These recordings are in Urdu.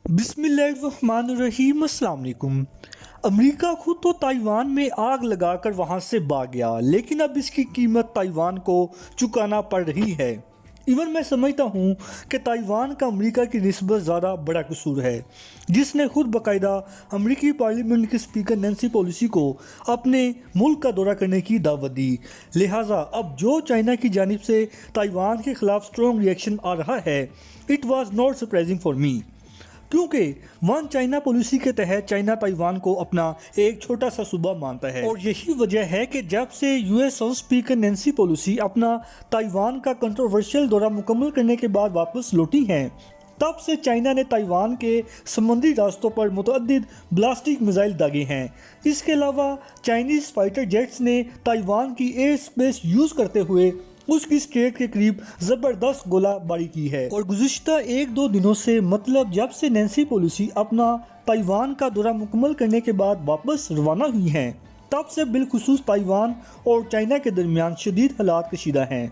بسم اللہ الرحمن الرحیم۔ السلام علیکم۔ امریکہ خود تو تائیوان میں آگ لگا کر وہاں سے بھاگ گیا، لیکن اب اس کی قیمت تائیوان کو چکانا پڑ رہی ہے۔ ایون میں سمجھتا ہوں کہ تائیوان کا امریکہ کی نسبت زیادہ بڑا قصور ہے، جس نے خود باقاعدہ امریکی پارلیمنٹ کے اسپیکر نینسی پیلوسی کو اپنے ملک کا دورہ کرنے کی دعوت دی۔ لہٰذا اب جو چائنا کی جانب سے تائیوان کے خلاف اسٹرانگ ری ایکشن آ رہا ہے، it was not surprising for me, کیونکہ ون چائنا پالیسی کے تحت چائنا تائیوان کو اپنا ایک چھوٹا سا صوبہ مانتا ہے، اور یہی وجہ ہے کہ جب سے U S House Speaker Nancy Pelosi اپنا تائیوان کا کنٹروورشل دورہ مکمل کرنے کے بعد واپس لوٹی ہیں، تب سے چائنا نے تائیوان کے سمندری راستوں پر متعدد بلاسٹک میزائل داغے ہیں۔ اس کے علاوہ چائنیز فائٹر جیٹس نے تائیوان کی ایئر اسپیس یوز کرتے ہوئے اس کی اسٹریٹ کے قریب زبردست گولہ باری کی ہے، اور گزشتہ ایک دو دنوں سے، مطلب جب سے نینسی پیلوسی اپنا تائیوان کا دورہ مکمل کرنے کے بعد واپس روانہ ہوئی ہیں، تب سے بالخصوص تائیوان اور چائنا کے درمیان شدید حالات کشیدہ ہیں،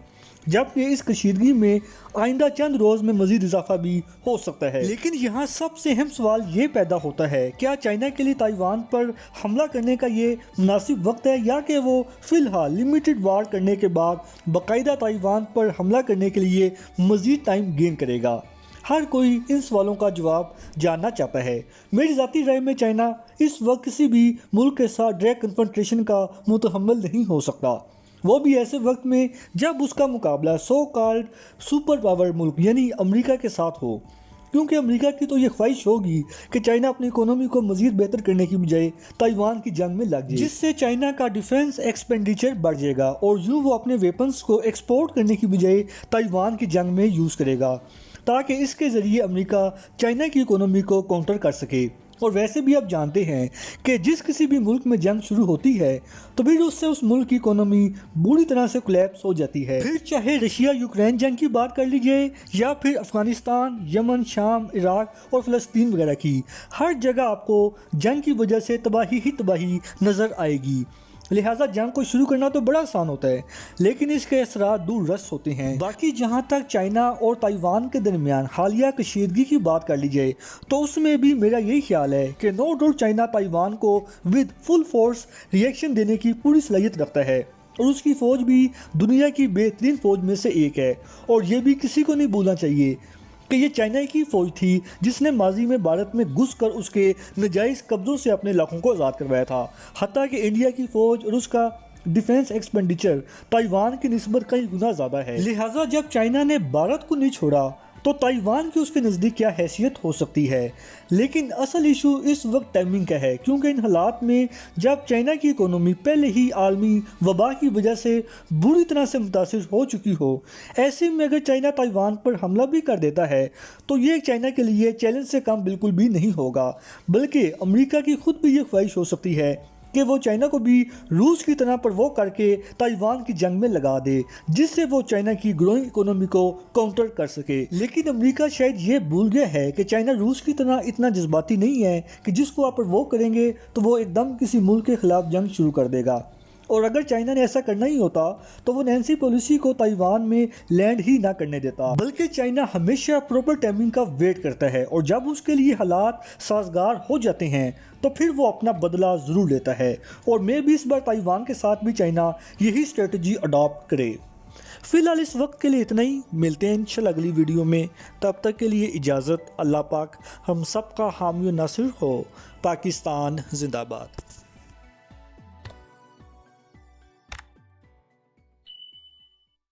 جبکہ اس کشیدگی میں آئندہ چند روز میں مزید اضافہ بھی ہو سکتا ہے۔ لیکن یہاں سب سے اہم سوال یہ پیدا ہوتا ہے، کیا چائنا کے لیے تائیوان پر حملہ کرنے کا یہ مناسب وقت ہے، یا کہ وہ فی الحال لمیٹڈ وار کرنے کے بعد باقاعدہ تائیوان پر حملہ کرنے کے لیے مزید ٹائم گین کرے گا؟ ہر کوئی ان سوالوں کا جواب جاننا چاہتا ہے۔ میری ذاتی رائے میں چائنا اس وقت کسی بھی ملک کے ساتھ ڈائریکٹ کنفرنٹریشن کا متحمل نہیں ہو سکتا، وہ بھی ایسے وقت میں جب اس کا مقابلہ سو کالڈ سپر پاور ملک یعنی امریکہ کے ساتھ ہو، کیونکہ امریکہ کی تو یہ خواہش ہوگی کہ چائنا اپنی اکانومی کو مزید بہتر کرنے کی بجائے تائیوان کی جنگ میں لگ جائے، جس سے چائنا کا ڈیفنس ایکسپینڈیچر بڑھ جائے گا، اور یوں وہ اپنے ویپنز کو ایکسپورٹ کرنے کی بجائے تائیوان کی جنگ میں یوز کرے گا، تاکہ اس کے ذریعے امریکہ چائنا کی اکانومی کو کاؤنٹر کر سکے۔ اور ویسے بھی آپ جانتے ہیں کہ جس کسی بھی ملک میں جنگ شروع ہوتی ہے تو پھر اس سے اس ملک کی اکانومی بری طرح سے کولیپس ہو جاتی ہے، پھر چاہے رشیا یوکرین جنگ کی بات کر لیجئے، یا پھر افغانستان، یمن، شام، عراق اور فلسطین وغیرہ کی، ہر جگہ آپ کو جنگ کی وجہ سے تباہی ہی تباہی نظر آئے گی۔ لہٰذا جنگ کو شروع کرنا تو بڑا آسان ہوتا ہے، لیکن اس کے اثرات دور رس ہوتے ہیں۔ باقی جہاں تک چائنا اور تائیوان کے درمیان حالیہ کشیدگی کی بات کر لی جائے تو اس میں بھی میرا یہی خیال ہے کہ نو ڈاؤٹ چائنا تائیوان کو with full force reaction دینے کی پوری صلاحیت رکھتا ہے، اور اس کی فوج بھی دنیا کی بہترین فوج میں سے ایک ہے، اور یہ بھی کسی کو نہیں بھولنا چاہیے کہ یہ چائنا کی فوج تھی جس نے ماضی میں بھارت میں گھس کر اس کے ناجائز قبضوں سے اپنے علاقوں کو آزاد کروایا تھا، حتیٰ کہ انڈیا کی فوج اور اس کا ڈیفنس ایکسپینڈیچر تائیوان کی نسبت کئی گنا زیادہ ہے۔ لہٰذا جب چائنا نے بھارت کو نہیں چھوڑا تو تائیوان کی اس کے نزدیک کیا حیثیت ہو سکتی ہے؟ لیکن اصل ایشو اس وقت ٹائمنگ کا ہے، کیونکہ ان حالات میں جب چائنا کی اکانومی پہلے ہی عالمی وبا کی وجہ سے بری طرح سے متاثر ہو چکی ہو، ایسے میں اگر چائنا تائیوان پر حملہ بھی کر دیتا ہے تو یہ چائنا کے لیے چیلنج سے کم بالکل بھی نہیں ہوگا، بلکہ امریکہ کی خود بھی یہ خواہش ہو سکتی ہے کہ وہ چائنا کو بھی روس کی طرح پرووک کر کے تائیوان کی جنگ میں لگا دے، جس سے وہ چائنا کی گروئنگ اکانومی کو کاؤنٹر کر سکے۔ لیکن امریکہ شاید یہ بھول گیا ہے کہ چائنا روس کی طرح اتنا جذباتی نہیں ہے کہ جس کو آپ پرووک کریں گے تو وہ ایک دم کسی ملک کے خلاف جنگ شروع کر دے گا، اور اگر چائنا نے ایسا کرنا ہی ہوتا تو وہ نینسی پیلوسی کو تائیوان میں لینڈ ہی نہ کرنے دیتا، بلکہ چائنا ہمیشہ پراپر ٹائمنگ کا ویٹ کرتا ہے، اور جب اس کے لیے حالات سازگار ہو جاتے ہیں تو پھر وہ اپنا بدلہ ضرور لیتا ہے، اور میں بھی اس بار تائیوان کے ساتھ بھی چائنا یہی اسٹریٹجی اڈاپٹ کرے۔ فی الحال اس وقت کے لیے اتنا ہی، ملتے ہیں انشاءاللہ اگلی ویڈیو میں، تب تک کے لیے اجازت۔ اللہ پاک ہم سب کا حامی و ناصر ہو۔ پاکستان زندہ باد۔